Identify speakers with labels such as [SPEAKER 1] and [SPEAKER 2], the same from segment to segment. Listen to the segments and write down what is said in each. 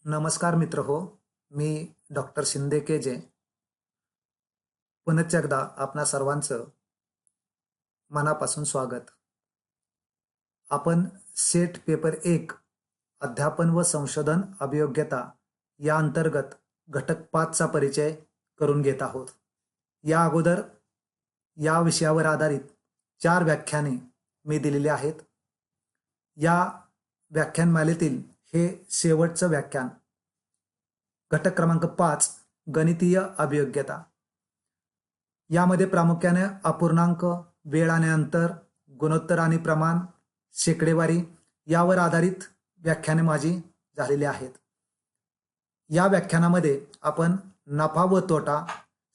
[SPEAKER 1] नमस्कार मित्र हो. मी डॉक्टर शिंदे के जे पुनश्च एकदा आपणा सर्वांचं मनापासून स्वागत. आपण सेट पेपर 1 अध्यापन व संशोधन अभियोग्यता या अंतर्गत घटक 5 चा परिचय करून घेत आहोत. या अगोदर या विषयावर आधारित 4 व्याख्याने मी दिलेली आहेत. या व्याख्यानमालेतील हे शेवटचं व्याख्यान घटक क्रमांक 5 गणितीय अभियोग्यता. यामध्ये प्रामुख्याने अपूर्णांक, वेळ आणि अंतर, गुणोत्तर आणि प्रमाण, शेकडेवारी यावर आधारित व्याख्याने माझी झालेली आहेत. या व्याख्यानामध्ये आपण नफा व तोटा,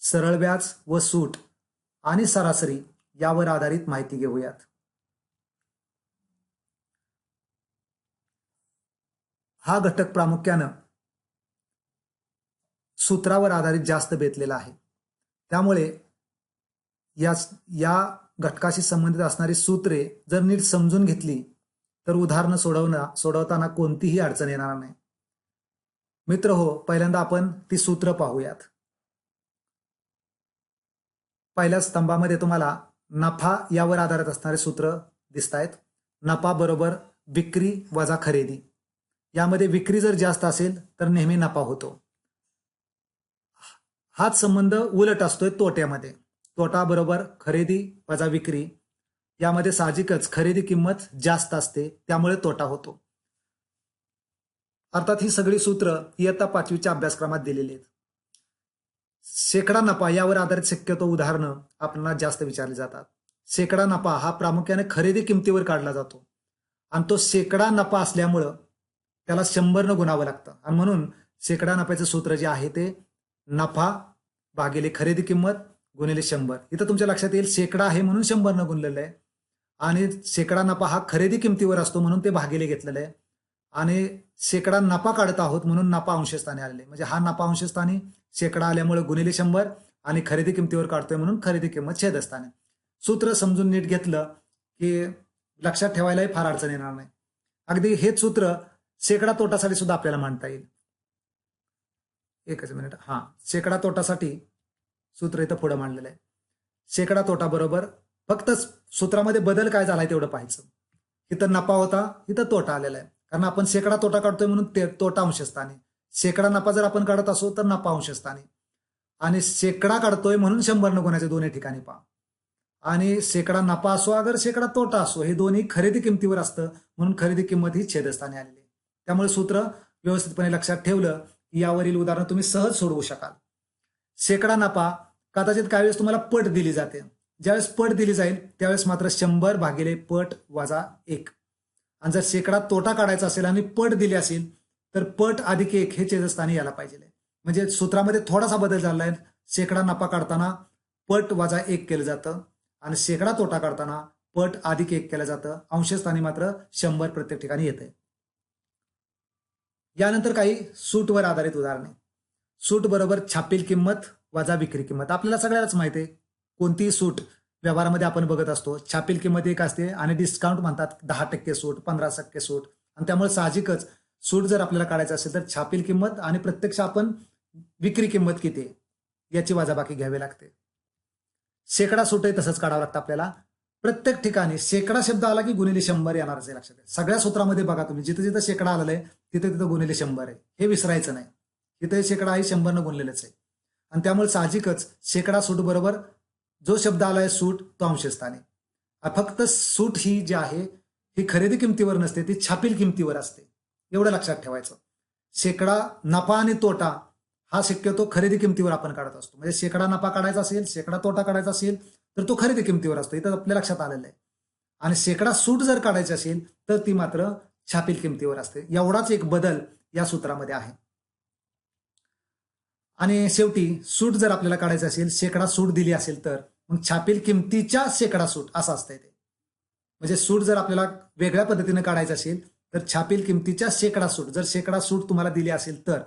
[SPEAKER 1] सरळ व्याज व सूट आणि सरासरी यावर आधारित माहिती घेऊयात. हा घटक प्रामुख्याने सूत्रावर आधारित जास्त बेतलेला आहे. त्यामुळे या घटकाशी संबंधित असणारी सूत्रे जर नीट समजून घेतली तर उदाहरणं सोडवताना कोणतीही अडचण येणार नाही. मित्र हो, पहिल्यांदा आपण ती सूत्र पाहूयात. पहिल्या स्तंभामध्ये तुम्हाला नफा यावर आधारित असणारे सूत्र दिसत आहेत. नफा बरोबर विक्री वजा खरेदी. यामध्ये विक्री जर जास्त असेल तर नेहमी नफा होतो. हाच संबंध उलट असतोय तोट्यामध्ये. तोटा बरोबर खरेदी वजा विक्री. यामध्ये साहजिकच खरेदी किंमत जास्त असते, त्यामुळे तोटा होतो. अर्थात ही सगळी सूत्र इयत्ता 5वीच्या अभ्यासक्रमात दिलेली आहेत. शेकडा नफा यावर आधारित शक्यतो उदाहरणं आपल्याला जास्त विचारली जातात. शेकडा नफा हा प्रामुख्याने खरेदी किमतीवर काढला जातो आणि तो शेकडा नफा असल्यामुळं त्याला 100 न गुणावं लागतं आणि म्हणून शेकडा नफ्याचं सूत्र जे आहे ते नफा भागिले खरेदी किंमत गुणिले 100. इथं तुमच्या लक्षात येईल शेकडा आहे म्हणून 100 न गुणलेलं आहे आणि शेकडा नफा हा खरेदी किमतीवर असतो म्हणून ते भागिले घेतलेलं आहे आणि शेकडा नफा काढत आहोत म्हणून नफा अंशस्थानी आलेले. म्हणजे हा नफा अंशस्थानी शेकडा आल्यामुळे गुणिले 100 आणि खरेदी किमतीवर काढतोय म्हणून खरेदी किंमत छेदस्थानी. सूत्र समजून नीट घेतलं की लक्षात ठेवायलाही फार अडचण येणार नाही. अगदी हेच सूत्र शेकडा तोटासाठी सुद्धा आपल्याला मांडता येईल. एकच मिनिट. शेकडा तोटासाठी सूत्र इथं पुढे मांडलेलं आहे. शेकडा तोटा बरोबर फक्त सूत्रामध्ये बदल काय झालाय तेवढं पाहायचं. इथं नफा होता, इथं तोटा आलेला आहे. कारण आपण शेकडा तोटा काढतोय म्हणून तोटा अंशस्थानी. शेकडा नफा जर आपण काढत असो तर नफा अंशस्थानी आणि शेकडा काढतोय म्हणून 100 न गुणाचे दोन्ही ठिकाणी पहा. आणि शेकडा नफा असो अगर शेकडा तोटा असो हे दोन्ही खरेदी किमतीवर असतं म्हणून खरेदी किंमत ही छेदस्थानी आलेली आहे. त्यामुळे सूत्र व्यवस्थितपणे लक्षात ठेवलं की यावरील उदाहरण तुम्ही सहज सोडवू शकाल. शेकडा नफा कदाचित काही वेळेस तुम्हाला पट दिली जाते. ज्यावेळेस पट दिली जाईल त्यावेळेस मात्र 100 भागिले पट वजा 1. आणि जर शेकडा तोटा काढायचा असेल आणि पट दिली असेल तर पट अधिक 1 हे छेदस्थानी यायला पाहिजे. म्हणजे सूत्रामध्ये थोडासा बदल झाला आहे. शेकडा नफा काढताना पट वजा 1 केलं जातं आणि शेकडा तोटा काढताना पट अधिक 1 केलं जातं. अंशस्थानी मात्र 100 प्रत्येक ठिकाणी येते. यानंतर काही सूटवर आधारित उदाहरणे. सूट बरोबर छापील किंमत वजा विक्री किंमत. आपल्याला सगळ्यालाच माहिती आहे कोणतीही सूट व्यवहारामध्ये आपण बघत असतो छापील किंमत एक असते आणि डिस्काउंट म्हणतात 10% सूट, 15% सूट. आणि त्यामुळे साहजिकच सूट जर आपल्याला काढायचं असेल तर छापील किंमत आणि प्रत्यक्ष आपण विक्री किंमत किती आहे याची वजाबाकी घ्यावी लागते. शेकडा सूटही तसंच काढावं लागतं आपल्याला. प्रत्येक ठिकाणी शेकडा शब्द आला की गुणिले 100 येणारच आहे. लक्षात. सगळ्या सूत्रामध्ये बघा तुम्ही जिथं जिथं शेकडा आलेला आहे तिथे तिथं गुणिले 100 आहे. हे विसरायचं नाही. तिथे शेकडा आहे 100 न गुणलेलंच आहे आणि त्यामुळे साहजिकच शेकडा सूट बरोबर जो शब्द आलाय सूट तो अंशस्थानी. फक्त सूट ही जी आहे ही खरेदी किमतीवर नसते, ती छापील किमतीवर असते. एवढं लक्षात ठेवायचं. शेकडा नफा आणि तोटा हा शक्यतो खरेदी किमतीवर आपण काढत असतो. म्हणजे शेकडा नफा काढायचा असेल, शेकडा तोटा काढायचा असेल तर तो खरेदी किमतीवर असतो. इथं आपल्या लक्षात आलेलं आहे. आणि शेकडा सूट जर काढायची असेल तर ती मात्र छापील किमतीवर असते. एवढाच एक बदल या सूत्रामध्ये आहे. आणि शेवटी सूट जर आपल्याला काढायचं असेल, शेकडा सूट दिली असेल तर मग छापील किमतीच्या शेकडा सूट असं असतंय ते. म्हणजे सूट जर आपल्याला वेगळ्या पद्धतीने काढायचं असेल तर छापील किमतीच्या शेकडा सूट. जर शेकडा सूट तुम्हाला दिली असेल तर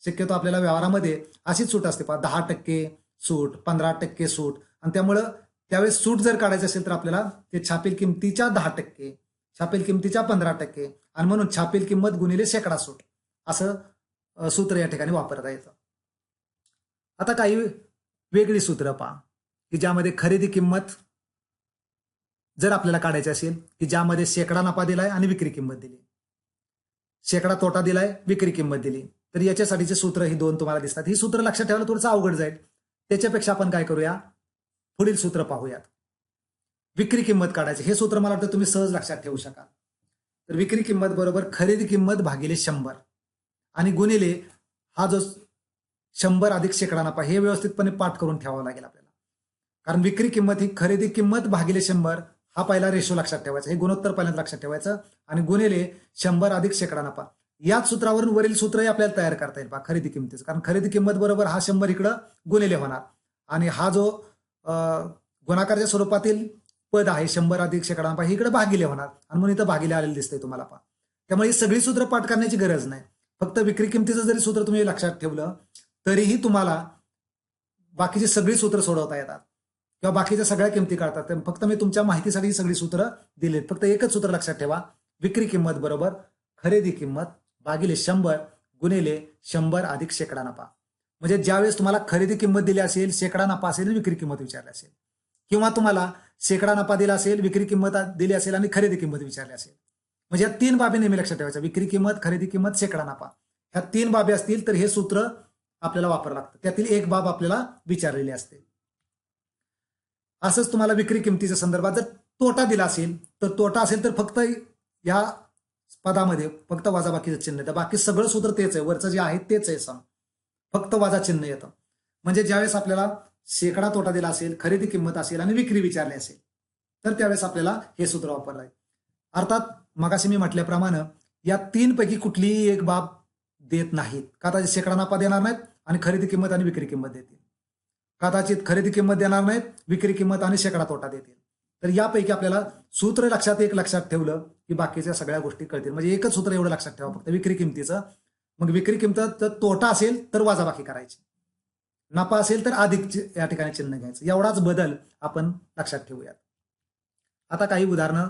[SPEAKER 1] शक्यतो आपल्याला व्यवहारामध्ये अशीच सूट असते. 10% सूट, 15% सूट. आणि त्यामुळं त्यावेळेस सूट जर काढायचं असेल तर आपल्याला ते छापील किमतीच्या 10%, छापील किमतीच्या 15% आणि म्हणून छापील किंमत गुणिले शेकडा सूट असं सूत्र या ठिकाणी वापरता येतं. आता काही वेगळी सूत्र पहा की ज्यामध्ये खरेदी किंमत जर आपल्याला काढायची असेल की ज्यामध्ये शेकडा नफा दिलाय आणि विक्री किंमत दिली, शेकडा तोटा दिलाय, विक्री किंमत दिली, तर याच्यासाठीचे सूत्र ही दोन तुम्हाला दिसतात. ही सूत्र लक्षात ठेवायला थोडंसं अवघड जाईल. त्याच्यापेक्षा आपण काय करूया, पुढील सूत्र पाहूयात. विक्री किंमत काढायची. हे सूत्र मला वाटतं तुम्ही सहज लक्षात ठेवू शकाल. तर विक्री किंमत बरोबर खरेदी किंमत भागिले 100 आणि गुणिले हा जो 100 अधिक शेकडा नफा, हे व्यवस्थितपणे पाठ करून ठेवावं लागेल आपल्याला. कारण विक्री किंमत ही खरेदी किंमत भागिले 100 हा पहिला रेशो लक्षात ठेवायचा, हे गुणोत्तर पहिल्यांदा लक्षात ठेवायचं आणि गुणिले 100 अधिक शेकडा नफा. याच सूत्रावरून वरील सूत्रही आपल्याला तयार करता येईल पहा खरेदी किंमतीचं. कारण खरेदी किंमत बरोबर हा 100 इकडं गुणिले होणार आणि हा जो गुणाकारच्या स्वरूपातील पद आहे 100 अधिक शेकडा नफा, हे इकडे भागिले होणार आणि म्हणून इथं भागिले आलेले दिसतंय तुम्हाला पहा. त्यामुळे ही सगळी सूत्र पाठ करण्याची गरज नाही. फक्त विक्री किंमतीचं जरी सूत्र तुम्ही लक्षात ठेवलं तरीही तुम्हाला बाकीची सगळी सूत्र सोडवता येतात किंवा बाकीच्या सगळ्या किमती काढतात. फक्त मी तुमच्या माहितीसाठी ही सगळी सूत्र दिलीत. फक्त एकच सूत्र लक्षात ठेवा, विक्री किंमत बरोबर खरेदी किंमत भागिले 100 गुणिले 100 अधिक शेकडा नफा. म्हणजे ज्यावेळेस तुम्हाला खरेदी किंमत दिली असेल, शेकडा नफा असेल, विक्री किंमत विचारली असेल, किंवा तुम्हाला शेकडा नफा दिला असेल, विक्री किंमत दिली असेल आणि खरेदी किंमत विचारली असेल, म्हणजे या 3 बाबी नेहमी लक्षात ठेवायच्या. विक्री किंमत, खरेदी किंमत, शेकडा नफा, ह्या 3 बाबी असतील तर हे सूत्र आपल्याला वापरावं लागतं. त्यातील एक बाब आपल्याला विचारलेली असते. असंच तुम्हाला विक्री किंमतीच्या संदर्भात जर तोटा दिला असेल तर तोटा असेल तर फक्त या पदामध्ये फक्त वजाबाकीचं चिन्ह येतं. बाकी सगळं सूत्र तेच आहे, वरचं जे आहे तेच आहे, फक्त वजा चिन्ह येतं. म्हणजे ज्यावेळेस आपल्याला शेकडा तोटा दिला असेल, खरेदी किंमत असेल आणि विक्री विचारली असेल तर त्यावेळेस आपल्याला हे सूत्र वापरलं आहे. अर्थात मगाशी मी म्हटल्याप्रमाणे या 3 पैकी कुठलीही एक बाब देत नाहीत. कदाचित शेकडा नफा देणार नाहीत आणि खरेदी किंमत आणि विक्री किंमत देतील. कदाचित खरेदी किंमत देणार नाहीत, विक्री किंमत आणि शेकडा तोटा देतील. तर यापैकी आपल्याला सूत्र लक्षात ठेवलं की बाकीच्या सगळ्या गोष्टी कळतील. म्हणजे एकच सूत्र एवढं लक्षात ठेवा फक्त विक्री किंमतीचं. मग विक्री किंमत जर तोटा असेल तर वजाबाकी करायची, नफा असेल तर अधिक या ठिकाणी चिन्ह घ्यायचं. एवढाच बदल आपण लक्षात ठेवूयात. आता काही उदाहरणं,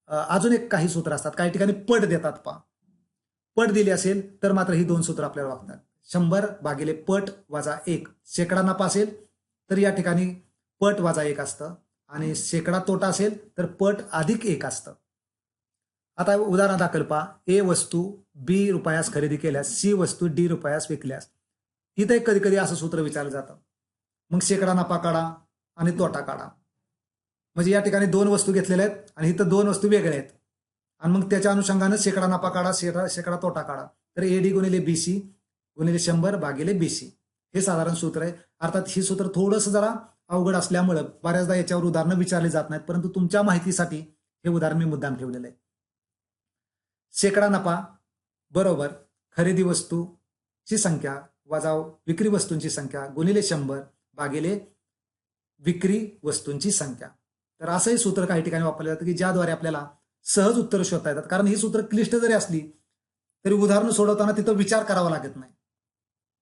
[SPEAKER 1] अजून एक काही सूत्र असतात. काही ठिकाणी पट देतात पहा. पट दिली असेल तर मात्र ही 2 सूत्र आपल्याला वापरतात. 100 भागिले पट वजा 1. शेकडा नफा असेल तर या ठिकाणी पट वजा 1 असतं आणि शेकडा तोटा असेल तर पट अधिक 1 असतं. आता उदाहरण दाखल पहा. ए वस्तू बी रुपयास खरेदी केल्यास, सी वस्तू डी रुपयास विकल्यास. इथं कधी कधी असं सूत्र विचारलं जातं. मग शेकडा नफा काढा आणि तोटा काढा. म्हणजे या ठिकाणी 2 वस्तू घेतलेल्या आहेत आणि इथं 2 वस्तू वेगळ्या आहेत आणि मग त्याच्या अनुषंगानं शेकडा नफा काढा, शेकडा तोटा काढा. तर एडी गुणिले बीसी गुणिले 100 भागिले बीसी हे साधारण सूत्र आहे. अर्थात ही सूत्र थोडंसं जरा अवघड असल्यामुळं बऱ्याचदा याच्यावर उदाहरणं विचारली जात नाहीत, परंतु तुमच्या माहितीसाठी हे उदाहरण मी मुद्दाम ठेवलेलं आहे. शेकडा नफा बरोबर खरेदी वस्तूची संख्या वजा विक्री वस्तूंची संख्या गुणिले 100 भागिले विक्री वस्तूंची संख्या. तर असंही सूत्र काही ठिकाणी वापरलं जातं की ज्याद्वारे आपल्याला सहज उत्तर शोधता येतात. कारण ही सूत्र क्लिष्ट जरी असली तरी उदाहरणं सोडवताना तिथं विचार करावा लागत नाही.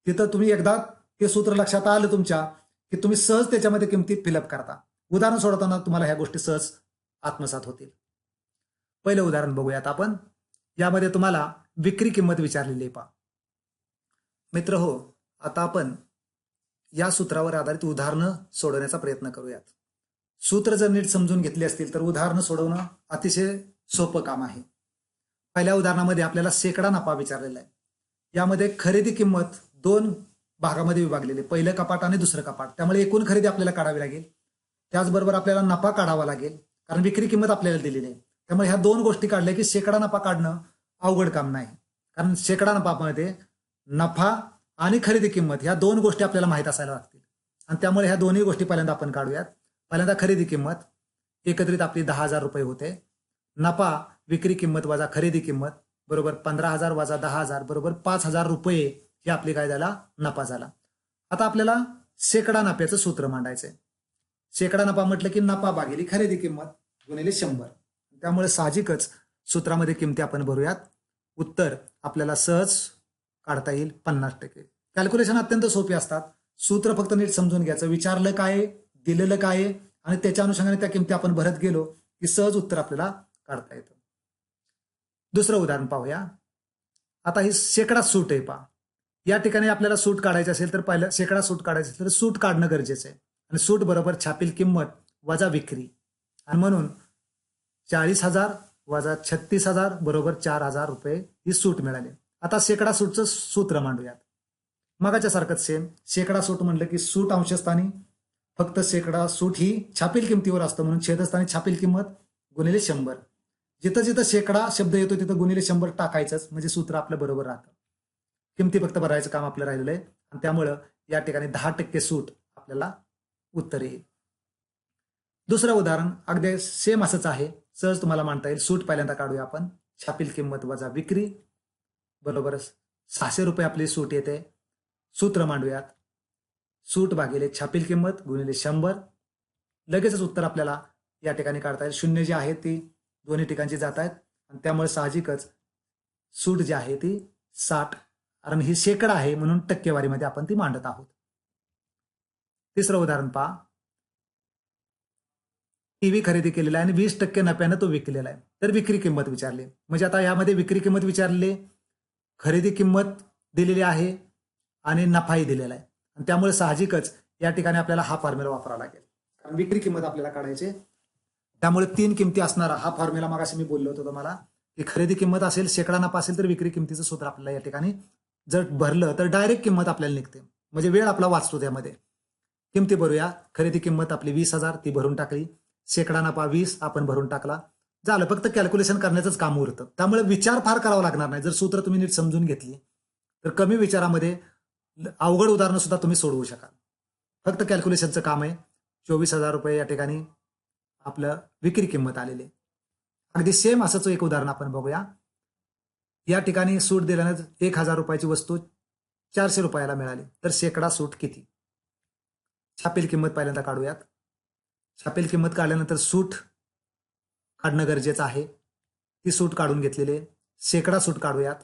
[SPEAKER 1] तिथं तुम्ही एकदा ते सूत्र लक्षात आलं तुमच्या की तुम्ही सहज त्याच्यामध्ये किमती फिलअप करता. उदाहरण सोडवताना तुम्हाला ह्या गोष्टी सहज आत्मसात होतील. पहिलं उदाहरण बघूयात आपण. यामध्ये तुम्हाला विक्री किंमत विचारलेली आहे पहा. मित्र हो, आता आपण या सूत्रावर आधारित उदाहरणं सोडवण्याचा प्रयत्न करूयात. सूत्र जर नीट समजून घेतली असतील तर उदाहरणं सोडवणं अतिशय सोपं काम आहे. पहिल्या उदाहरणामध्ये आपल्याला शेकडा नफा विचारलेला आहे. यामध्ये खरेदी किंमत 2 भागामध्ये विभागलेली, पहिलं कपाट आणि दुसरं कपाट. त्यामुळे एकूण खरेदी आपल्याला काढावी लागेल. त्याचबरोबर आपल्याला नफा काढावा लागेल कारण विक्री किंमत आपल्याला दिलेली आहे. त्यामुळे ह्या 2 गोष्टी काढल्या की शेकडा नफा काढणं अवघड काम नाही. कारण शेकडा नफामध्ये नफा आणि खरेदी किंमत ह्या 2 गोष्टी आपल्याला माहीत असायला लागतील आणि त्यामुळे ह्या दोन्ही गोष्टी पहिल्यांदा आपण काढूयात. पहिल्यांदा खरेदी किंमत एकत्रित आपली 10,000 रुपये होते. नफा विक्री किंमत वजा खरेदी किंमत बरोबर 15,000 वजा 10,000 बरोबर 5,000 रुपये हे आपली काय झाला, नफा झाला. आता आपल्याला शेकडा नफ्याचं सूत्र मांडायचंय. शेकडा नफा म्हटलं की नफा भागिले खरेदी किंमत गुणिले 100. त्यामुळे साहजिकच सूत्रामध्ये किमती आपण भरूयात. उत्तर आपल्याला सहज काढता येईल 50%. कॅल्क्युलेशन अत्यंत सोपी असतात. सूत्र फक्त नीट समजून घ्यायचं, विचारलं काय, दिलेलं काय आणि त्याच्या अनुषंगाने त्या किमती आपण भरत गेलो की सहज उत्तर आपल्याला काढता येतं. दुसरं उदाहरण पाहूया. आता ही शेकडा सूट आहे पहा. या ठिकाणी आपल्याला सूट काढायची असेल तर पहिलं शेकडा सूट काढायचं असेल तर सूट काढणं गरजेचं आहे आणि सूट बरोबर छापील किंमत वजा विक्री आणि म्हणून 40,000 वजा 36,000 बरोबर 4,000 रुपये ही सूट मिळाली. आता शेकडा सूटचं सूत्र मांडूयात. मगाच्या सारखंच सेम शेकडा सूट म्हणलं की सूट अंशस्थानी फक्त शेकडा सूट ही छापील किमतीवर असतं म्हणून छेदस्थानी छापील किंमत गुणिले 100. जिथं जिथं शेकडा शब्द येतो तिथं गुणिले 100 टाकायचंच म्हणजे सूत्र आपलं बरोबर राहतं. किमती फक्त भरायचं काम आपलं राहिलेलं आहे आणि त्यामुळं या ठिकाणी 10% सूट आपल्याला उत्तर येईल. दुसरं उदाहरण अगदी सेम असंच आहे, सहज तुम्हाला मांडता येईल. सूट पहिल्यांदा काढूया आपण. छापील किंमत वजा विक्री बरोबर 600 रुपये आपली सूट येते. सूत्र मांडूयात. सूट भागिले छापील किंमत गुणिले 100. लगेचच उत्तर आपल्याला या ठिकाणी काढता येईल. शून्य जी आहे ती दोन्ही ठिकाणची जात आहेत आणि त्यामुळे साहजिकच सूट जी आहे ती 60, कारण ही शेकडा आहे म्हणून टक्केवारीमध्ये आपण ती मांडत आहोत. तिसरं उदाहरण पहा. टीव्ही खरेदी केलेला आहे आणि 20% नफ्यानं तो विकलेला आहे. तर विक्री किंमत विचारली. म्हणजे आता यामध्ये विक्री किंमत विचारली, खरेदी किंमत दिलेली आहे आणि नफाही दिलेला आहे आणि त्यामुळे साहजिकच या ठिकाणी आपल्याला हा फॉर्म्युला वापरावा लागेल कारण विक्री किंमत आपल्याला काढायची. त्यामुळे 3 किमती असणारा हा फॉर्म्युला मगाशी मी बोललो होतो तुम्हाला की खरेदी किंमत असेल, शेकडा नफा असेल तर विक्री किंमतीचं सूत्र आपल्याला या ठिकाणी जर भरलं तर डायरेक्ट किंमत आपल्याला निघते. म्हणजे वेळ आपला वाचतो त्यामध्ये. किमती भरूया. खरेदी किंमत आपली 20,000 ती भरून टाकली. शेकडा नफा 20 आपण भरून टाकला. झालं. फक्त कॅल्क्युलेशन करण्याचंच काम उरतं. त्यामुळे विचार फार करावा लागणार नाही. जर सूत्र तुम्ही नीट समजून घेतली तर कमी विचारामध्ये अवघड उदाहरणं सुद्धा तुम्ही सोडवू शकाल. फक्त कॅल्क्युलेशनचं काम आहे. 24,000 रुपये या ठिकाणी आपलं विक्री किंमत आलेली आहे. अगदी सेम असंच एक उदाहरण आपण बघूया. या ठिकाणी सूट दिल्यानं 1,000 रुपयाची वस्तू 400 रुपयाला मिळाली. तर शेकडा सूट किती? छापील किंमत पहिल्यांदा काढूयात. छापील किंमत काढल्यानंतर सूट काढणं गरजेचं आहे. ती सूट काढून घेतलेली आहे. शेकडा सूट काढूयात.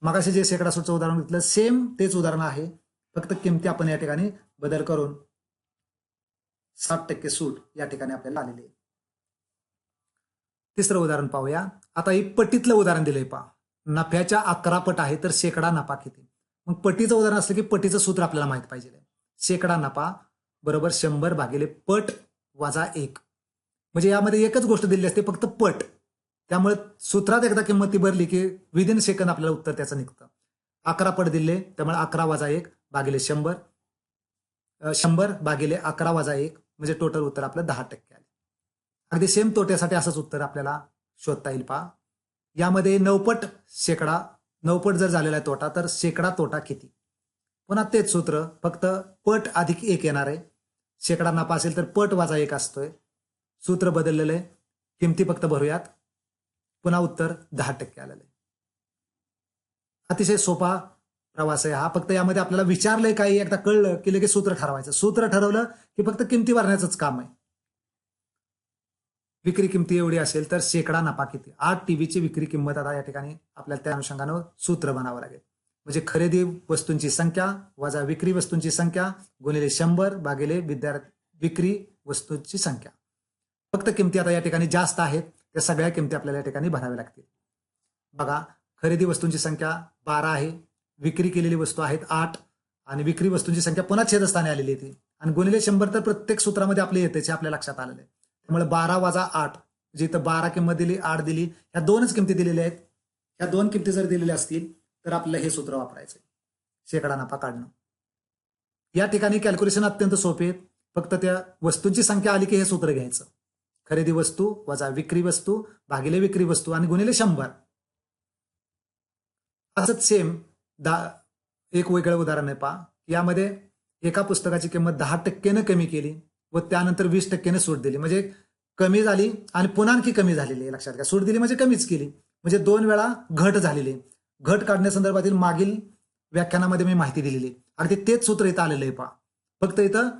[SPEAKER 1] मगाशी जे शेकडा सूटचं उदाहरण घेतलं सेम तेच उदाहरण आहे. फक्त किमती आपण या ठिकाणी बदल करून 60% सूट या ठिकाणी आपल्याला आलेली आहे. तिसरं उदाहरण पाहूया. आता ही पटीतलं उदाहरण दिलंय पहा. नफ्याच्या 11 पट आहे तर शेकडा नफा किती? मग पटीचं उदाहरण असलं की पटीचं सूत्र आपल्याला माहित पाहिजे. शेकडा नफा बरोबर 100 भागिले पट वजा 1. म्हणजे यामध्ये एकच गोष्ट दिली असते, फक्त पट. त्यामुळे सूत्रात एकदा किंमत ती भरली की विदिन सेकंद आपल्याला उत्तर त्याचं निघतं. 11 पट दिले त्यामुळे 11 वजा 1 भागिले 100. 100 भागिले 11 वजा 1 म्हणजे टोटल उत्तर आपलं 10% आले. अगदी सेम तोट्यासाठी असंच उत्तर आपल्याला शोधता येईल पहा. यामध्ये 9 पट शेकडा, 9 पट जर झालेला आहे तोटा तर शेकडा तोटा किती? पुन्हा तेच सूत्र, फक्त पट अधिक 1 येणार आहे. शेकडा नफा असेल तर पट वजा 1 असतोय. सूत्र बदललेलं आहे. किमती फक्त भरूयात. पुन्हा उत्तर 10% आलेलं आहे. अतिशय सोपा प्रवास आहे हा. फक्त यामध्ये आपल्याला विचारलंय काही, एकदा कळलं की लगेच सूत्र ठरवायचं. सूत्र ठरवलं की फक्त किमती भरण्याचंच काम आहे. विक्री किमती एवढी असेल तर शेकडा नफा किती? 8 टीव्हीची विक्री किंमत आता या ठिकाणी आपल्याला त्या अनुषंगानं सूत्र बनावं लागेल. म्हणजे खरेदी वस्तूंची संख्या वजा विक्री वस्तूंची संख्या गुणिले 100 भागिले विक्री वस्तूंची संख्या. फक्त किमती आता या ठिकाणी जास्त आहेत, त्या सगळ्या किमती आपल्याला या ठिकाणी भराव्या लागतील. बघा, खरेदी वस्तूंची संख्या 12 आहे, विक्री केलेली वस्तू आहेत 8 आणि विक्री वस्तूंची संख्या पुन्हा छेदस्थानी आलेली आहे आणि गुणिले 100 तर प्रत्येक सूत्रामध्ये आपले येते, हे आपल्या लक्षात आलेलं आहे. त्यामुळे 12 वजा 8, जिथं 12 किंमत दिली 8 दिली, ह्या दोनच किमती दिलेल्या आहेत. ह्या दोन किमती जर दिलेल्या असतील तर आपल्याला हे सूत्र वापरायचं, शेकडा नफा काढणं. या ठिकाणी कॅल्क्युलेशन अत्यंत सोपे आहेत. फक्त त्या वस्तूंची संख्या आली की हे सूत्र घ्यायचं. खरेदी वस्तू वजा विक्री वस्तू भागिले विक्री वस्तू आणि गुणिले 100. असंच सेम एक वेगळं उदाहरण आहे पहा. यामध्ये एका पुस्तकाची किंमत 10% कमी केली व त्यानंतर 20% सूट दिली. म्हणजे कमी झाली आणि पुन्हा आणखी कमी झालेली आहे. लक्षात घ्या, सूट दिली म्हणजे कमीच केली, म्हणजे 2 वेळा घट झालेली आहे. घट काढण्यासंदर्भातील मागील व्याख्यानामध्ये मी माहिती दिलेली. अगदी तेच सूत्र इथं आलेलं आहे पहा. फक्त इथं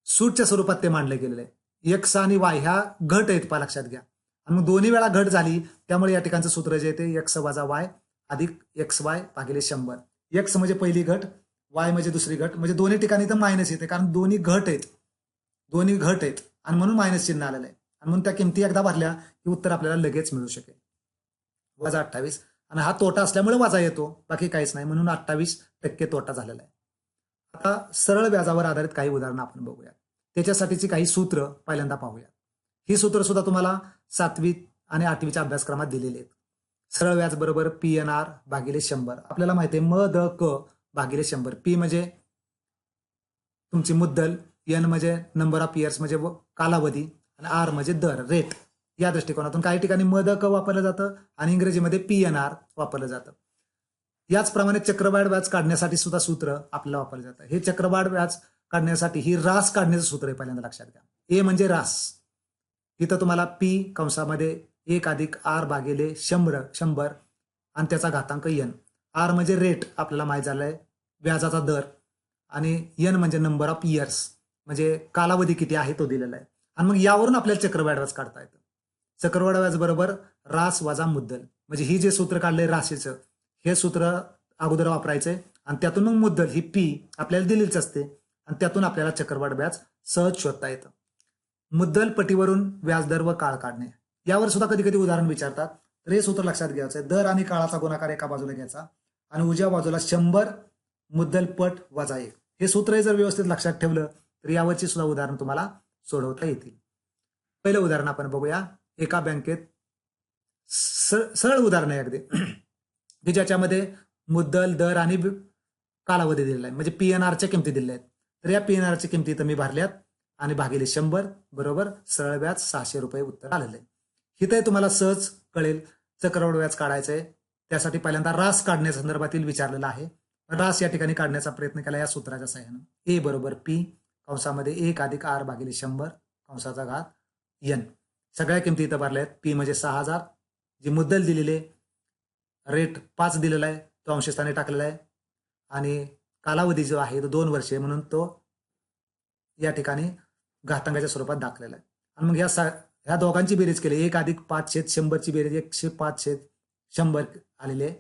[SPEAKER 1] सूटच्या स्वरूपात ते मांडलं गेलेलं आहे. एक्स आणि वाय ह्या घट आहेत पहा, लक्षात घ्या. आणि मग दोन्ही वेळा घट झाली त्यामुळे या ठिकाणचं सूत्र जे येते एक्स वजा वाय अधिक एक्स वाय भागिले 100. एक्स म्हणजे पहिली घट, वाय म्हणजे दुसरी घट, म्हणजे दोन्ही ठिकाणी तर मायनस येते कारण दोन्ही घट आहेत आणि म्हणून मायनस चिन्ह आलेलं आहे. आणि म्हणून त्या किमती एकदा भरल्या की उत्तर आपल्याला लगेच मिळू शकेल. वजा 28 आणि हा तोटा असल्यामुळे वजा येतो, बाकी काहीच नाही, म्हणून 28% तोटा झालेला आहे. आता सरळ व्याजावर आधारित काही उदाहरणं आपण बघूया. त्याच्यासाठीची काही सूत्र पहिल्यांदा पाहूया. ही सूत्र सुद्धा तुम्हाला 7वी आणि 8वीच्या अभ्यासक्रमात दिलेली आहेत. सरळ व्याज बरोबर PNR भागिले 100. आपल्याला माहिती आहे MDK भागिले 100. P म्हणजे तुमची मुद्दल, N म्हणजे नंबर ऑफ इयर्स म्हणजे कालावधी, आणि R म्हणजे दर, रेट. या दृष्टिकोनातून काही ठिकाणी MDK वापरलं जातं आणि इंग्रजीमध्ये PNR वापरलं जातं. याचप्रमाणे चक्रवाढ व्याज काढण्यासाठी सुद्धा सूत्र आपल्याला वापरलं जातं. हे चक्रवाढ व्याज काढण्यासाठी ही रास काढण्याचं सूत्र आहे, पहिल्यांदा लक्षात घ्या. ए म्हणजे रास. इथं तुम्हाला P कंसामध्ये 1 अधिक R भागिले 100 आणि त्याचा घातांक N. R म्हणजे रेट, आपल्याला माहीत झालंय, व्याजाचा दर, आणि N म्हणजे नंबर ऑफ इयर्स, म्हणजे कालावधी किती आहे तो दिलेला आहे. आणि मग यावरून आपल्याला चक्रवाढ व्याज काढता येतं. चक्रवाढ व्याज बरोबर रास वजा मुद्दल, म्हणजे ही जे सूत्र काढलंय राशीचं, हे सूत्र अगोदर वापरायचंय आणि त्यातून मग मुद्दल ही P आपल्याला दिलीच असते आणि त्यातून आपल्याला चक्रवाढ व्याज सहज शोधता येतं. मुद्दल पटीवरून व्याजदर व काळ काढणे, यावर सुद्धा कधी कधी उदाहरण विचारतात. तर हे सूत्र लक्षात घ्यायचं, दर आणि काळाचा गुणाकार एका बाजूला घ्यायचा आणि उजव्या बाजूला 100 मुद्दल पट वजा 1. हे सूत्र जर व्यवस्थित लक्षात ठेवलं तर यावरची सुद्धा उदाहरण तुम्हाला सोडवता येतील. पहिलं उदाहरण आपण बघूया. एका बँकेत सरळ उदाहरण आहे अगदी, की ज्याच्यामध्ये मुद्दल, दर आणि कालावधी दिलेला आहे, म्हणजे PNRच्या किमती दिलेल्या आहेत. तर या PNRच्या किमती इथं मी भरल्यात आणि भागिले 100 बरोबर सरळ व्याज 600 रुपये उत्तर आलेलं आहे. इथं तुम्हाला सहज कळेल चक्रवाढ व्याज काढायचंय. त्यासाठी पहिल्यांदा रास काढण्यासंदर्भातील विचारलेलं आहे. रास या ठिकाणी काढण्याचा प्रयत्न केला या सूत्राच्या सहाय्यानं. ए बरोबर P कंसामध्ये 1 अधिक R भागिले 100 कंसाचा घात N. सगळ्या किमती इथं भरल्या आहेत. P म्हणजे 6000, जी मुद्दल दिलेली आहे, रेट 5 दिलेला आहे, तो अंशस्थानी टाकलेला आहे, आणि कालावधी जो आहे तो 2 वर्षे, म्हणून तो या ठिकाणी घातांकाच्या स्वरूपात दाखलेला आहे. आणि मग ह्या दोघांची बेरीज केली, 1 अधिक 5/100ची बेरीज 105/100 आलेली आहे.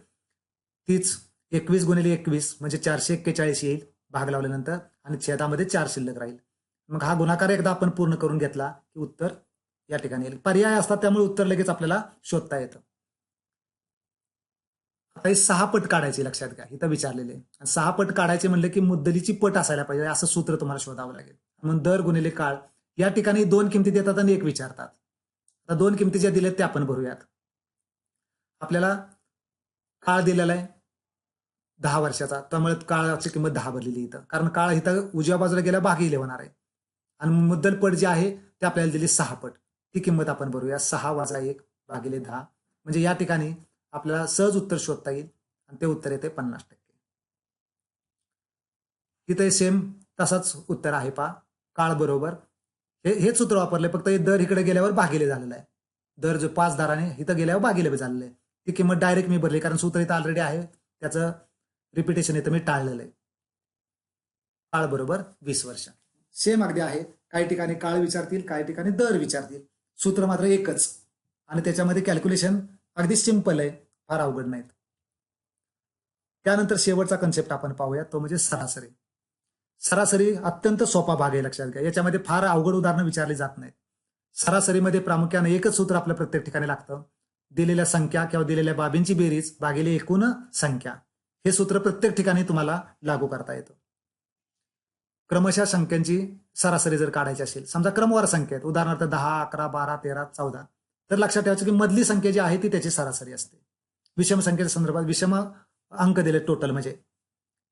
[SPEAKER 1] तीच 21 गुणिले 21 म्हणजे 441 येईल भाग लावल्यानंतर, आणि छेदामध्ये 4 शिल्लक राहील. मग हा गुणाकार एकदा आपण पूर्ण करून घेतला की उत्तर या ठिकाणी येईल. पर्याय असतात त्यामुळे उत्तर लगेच आपल्याला शोधता येतं. आता हे 6 पट काढायचे लक्षात घ्या, इथं विचारलेले. 6 पट काढायचे म्हणले की मुद्दलीची पट असायला पाहिजे, असं सूत्र तुम्हाला शोधावं लागेल. म्हणून दर गुणिले काळ, या ठिकाणी 2 किमती देतात आणि 1 विचारतात. आता 2 किमती ज्या दिल्यात त्या आपण भरूयात. आपल्याला काळ दिलेला आहे 10 वर्षाचा, त्यामुळे काळाची किंमत 10 भरलेली इथं, कारण काळ इथं उजव्या बाजूला गेल्या भागिले होणार आहे. आणि मुद्दल पट जी आहे ते आपल्याला दिली 6 पट, ती किंमत आपण भरूया. 6 वजा 1 भागिले 10, म्हणजे या ठिकाणी आपल्याला सहज उत्तर शोधता येईल आणि ते उत्तर येते 50%. इथे सेम तसाच उत्तर आहे पहा. काळ बरोबर हेच सूत्र वापरले, फक्त हे दर इकडे गेल्यावर भागिले झालेला आहे. दर जो 5 दराने इथं गेल्यावर भागिले झालेलं आहे. ती किंमत डायरेक्ट मी भरली, कारण सूत्र इथं ऑलरेडी आहे, त्याचं रिपिटेशन इथं मी टाळलेलं आहे. काळ बरोबर 20 वर्ष. सेम अगदी आहे. काही ठिकाणी काळ विचारतील, काही ठिकाणी दर विचारतील. सूत्र मात्र एकच आणि त्याच्यामध्ये कॅल्क्युलेशन अगदी सिंपल आहे, फार अवघड नाहीत. त्यानंतर शेवटचा कन्सेप्ट आपण पाहूया, तो म्हणजे सरासरी. सरासरी अत्यंत सोपा भाग आहे, लक्षात घ्या. याच्यामध्ये फार अवघड उदाहरणं विचारली जात नाहीत. सरासरीमध्ये प्रामुख्याने एकच सूत्र आपल्या प्रत्येक ठिकाणी लागतं, दिलेल्या संख्या किंवा दिलेल्या बाबींची बेरीज भागिले एकूण संख्या. हे सूत्र प्रत्येक ठिकाणी तुम्हाला लागू करता येतं. क्रमशः संख्यांची सरासरी जर काढायची असेल, समजा क्रमवार संख्या आहेत, उदाहरणार्थ 10, 11, 12, 13, 14, तर लक्षात ठेवायचं की मधली संख्या जी आहे ती त्याची सरासरी असते. विषम संख्येच्या संदर्भात विषम अंक दिले टोटल, म्हणजे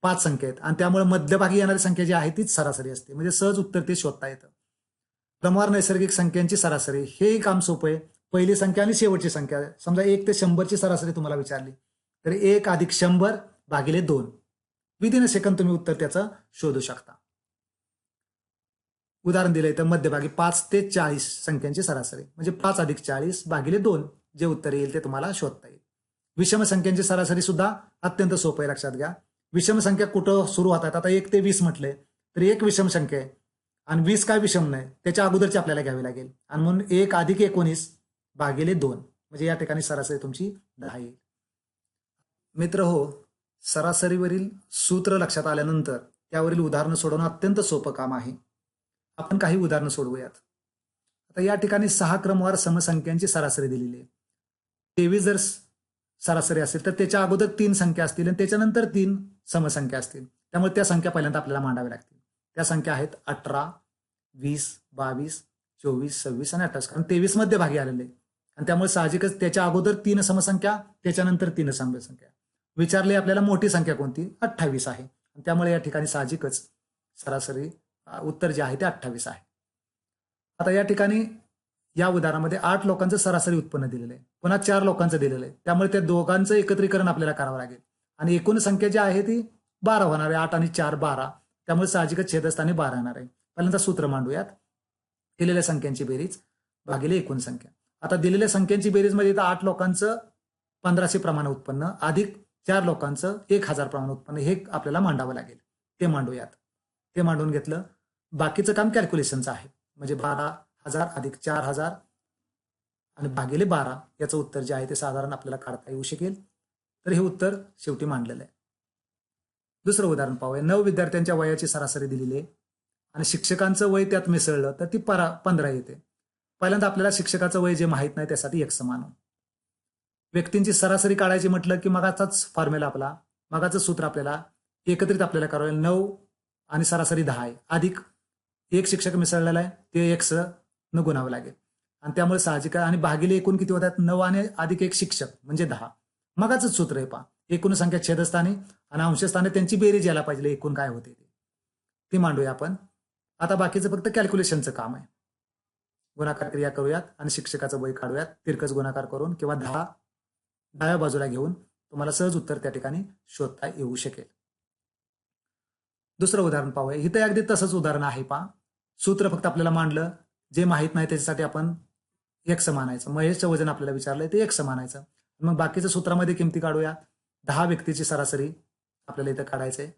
[SPEAKER 1] 5 संख्या आहेत आणि त्यामुळे मध्यभागी येणारी संख्या जी आहे तीच सरासरी असते, म्हणजे सहज उत्तर ते शोधता येतं. क्रमवार नैसर्गिक संख्यांची सरासरी हेही काम सोपं आहे. पहिली संख्या आणि शेवटची संख्या, समजा 1 ते 100ची सरासरी तुम्हाला विचारली तर 1 अधिक 100 भागिले 2, विदिन अ सेकंद तुम्ही उत्तर त्याचं शोधू शकता. उदाहरण दिलंय तर मध्यभागी 5 ते 40 संख्यांची सरासरी, म्हणजे 5 अधिक 40 भागिले 2, जे उत्तर येईल ते तुम्हाला शोधता येईल. विषम संख्यांची सरासरी सुद्धा अत्यंत सोपं आहे, लक्षात घ्या. विषम संख्या कुठं सुरू होतात, आता 1 ते 20 म्हटले तर 1 विषम संख्या आहे आणि 20 काय विषम नाही, त्याच्या अगोदरची आपल्याला घ्यावी लागेल, आणि म्हणून 1 अधिक 19 भागिले 2, म्हणजे या ठिकाणी सरासरी तुमची 10 येईल. मित्र हो, सरासरीवरील सूत्र लक्षात आल्यानंतर त्यावरील उदाहरणं सोडवणं अत्यंत सोपं काम आहे. आपण काही उदाहरणं सोडवूयात. आता या ठिकाणी 6 क्रमवार समसंख्यांची सरासरी दिलेली आहे. 23 जर सरासरी असेल तर त्याच्या अगोदर 3 संख्या असतील आणि त्याच्यानंतर 3 समसंख्या असतील. त्यामुळे त्या संख्या पहिल्यांदा आपल्याला मांडाव्या लागतील. त्या संख्या आहेत 18, 20, 22, 24, 26 आणि 28. कारण 23 मध्ये भागी आलेले आणि त्यामुळे साहजिकच त्याच्या अगोदर 3 समसंख्या, त्याच्यानंतर 3 समसंख्या. विचारले आपल्याला मोठी संख्या कोणती? 28 आहे. त्यामुळे या ठिकाणी साहजिकच सरासरी उत्तर जे आहे ते 28 आहे. आता या ठिकाणी या उदाहरणामध्ये 8 लोकांचं सरासरी उत्पन्न दिलेलं आहे, पुन्हा 4 लोकांचं दिलेलं आहे. त्यामुळे त्या दोघांचं एकत्रीकरण आपल्याला करावं लागेल आणि एकूण संख्या जी आहे ती 12 होणार आहे. 8 आणि 4 12. त्यामुळे साहजिकच छेदस्थानी 12 येणार आहे. पहिल्यांदा सूत्र मांडूयात. दिलेल्या संख्यांची बेरीज भागिले एकूण संख्या. आता दिलेल्या संख्यांची बेरीज मध्ये 8 लोकांचं 1500 प्रमाण उत्पन्न अधिक 4 लोकांचं 1000 प्रमाण उत्पन्न हे आपल्याला मांडावं लागेल. ते मांडूयात. ते मांडून घेतलं. बाकीचं काम कॅल्क्युलेशनचं आहे. म्हणजे 12,000 अधिक 4,000 आणि भागिले 12 याचं उत्तर जे आहे ते साधारण आपल्याला काढता येऊ शकेल. तर हे उत्तर शेवटी मांडलेलं आहे. दुसरं उदाहरण पाहूया. 9 विद्यार्थ्यांच्या वयाची सरासरी दिलेली आहे आणि शिक्षकांचं वय त्यात मिसळलं तर ती 15 येते. पहिल्यांदा आपल्याला शिक्षकाचं वय जे माहीत नाही त्यासाठी एक समान. व्यक्तींची सरासरी काढायची म्हटलं की मगाचाच फॉर्म्युला आपला, मगाचं सूत्र आपल्याला एकत्रित आपल्याला करावं. 9 आणि सरासरी 10 आहे अधिक एक शिक्षक मिसळलेला आहे ते x न गुणावं लागेल आणि त्यामुळे साहजिक आहे. आणि भागिले एकूण किती होतात? 9 आणि अधिक एक शिक्षक म्हणजे 10. मगाच सूत्र आहे पहा. एकूण संख्या छेदस्थानी आणि अंशस्थानी त्यांची बेरीज यायला पाहिजे. एकूण काय होते ते मांडूया आपण. आता बाकीचं फक्त कॅल्क्युलेशनचं काम आहे. गुणाकार क्रिया करूयात आणि शिक्षकाचं वय काढूयात. तिरकस गुणाकार करून किंवा 10 डाव्या बाजूला घेऊन तुम्हाला सहज उत्तर त्या ठिकाणी शोधता येऊ शकेल. दुसरं उदाहरण पाहूया. इथे अगदी तसंच उदाहरण आहे पहा. सूत्र फक्त आपल्याला मांडलं. जे माहीत नाही त्याच्यासाठी आपण x मानायचं. महेशचं वजन आपल्याला विचारलंय ते x मानायचं. मग बाकीच्या सूत्रामध्ये किमती काढूया. 10 व्यक्तीची सरासरी आपल्याला इथं काढायचंय.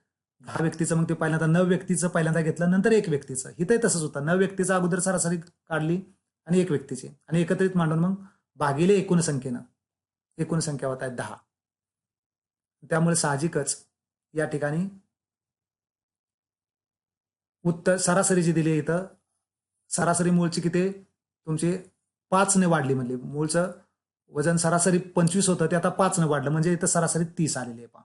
[SPEAKER 1] 10 व्यक्तीचं मग ते पहिल्यांदा 9 व्यक्तीचं पहिल्यांदा घेतलं नंतर 1 व्यक्तीचं. इथंही तसंच होतं. 9 व्यक्तीचं अगोदर सरासरी काढली आणि 1 व्यक्तीची आणि एकत्रित मांडून मग भागिले एकूण संख्येनं. एकूण संख्या होत आहेत 10. त्यामुळे साहजिकच या ठिकाणी उत्तर सरासरी जी दिली इथं सरासरी मूळची किती तुमची 5 ने वाढली. म्हणली मूळचं वजन सरासरी 25 होतं ते आता 5 ने वाढलं म्हणजे इथं सरासरी 30 आलेली आहे पहा.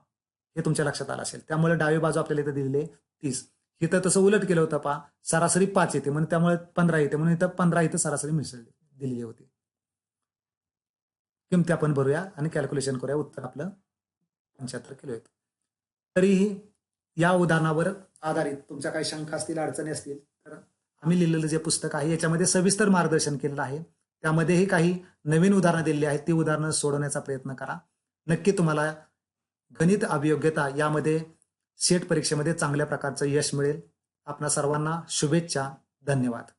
[SPEAKER 1] हे तुमच्या लक्षात आलं असेल. त्यामुळे डावी बाजू आपल्याला इथं दिलेली आहे 30. इथं तसं उलट केलं होतं पहा. सरासरी 5 येते म्हणून त्यामुळे 15 येते म्हणून इथं 15 इथं सरासरी मिसळली दिलेली होती. किमती आपण भरूया आणि कॅल्क्युलेशन करूया. उत्तर आपलं 75 किलो येतं. तरीही या उदाहरणावर आधारित तुमच्या काही शंका असतील अडचणी असतील तर आम्ही लिहिलेलं जे पुस्तक आहे याच्यामध्ये सविस्तर मार्गदर्शन केलेलं आहे. त्यामध्येही काही नवीन उदाहरणं दिलेली आहेत. ती उदाहरणं सोडवण्याचा प्रयत्न करा. नक्की तुम्हाला गणित अभियोग्यता यामध्ये सेट परीक्षेमध्ये चांगल्या प्रकारचं यश मिळेल. आपणा सर्वांना शुभेच्छा. धन्यवाद.